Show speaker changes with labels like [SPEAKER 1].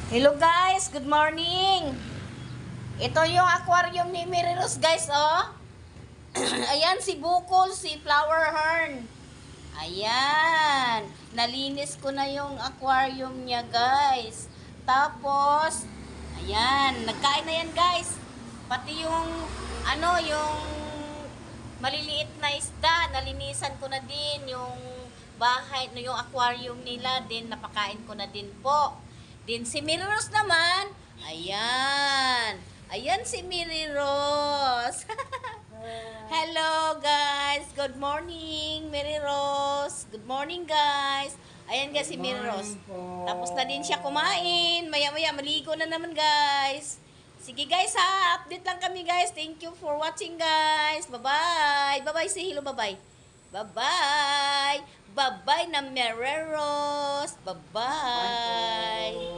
[SPEAKER 1] Hello guys, good morning. Ito yung aquarium ni Miriros guys, oh. Ayan si Bukol, si Flower Hearn. Ayan, nalinis ko na yung aquarium niya guys. Tapos, ayan, nagkain na yan guys. Pati yung, yung maliliit na isda, nalinisan ko na din yung bahay, yung aquarium nila din, napakain ko na din po. Din si Miriros naman, ayan. Ayan si Miriros. Hello guys, good morning Mary Rose. Good morning guys. Ayan guys si Mary Rose. Tapos na din siya kumain. Maya-maya maligo na naman guys. Sige guys ha, update lang kami guys. Thank you for watching guys. Bye-bye. Bye-bye, say hello, bye-bye. Bye-bye. Bye-bye na Mary Rose. Bye-bye.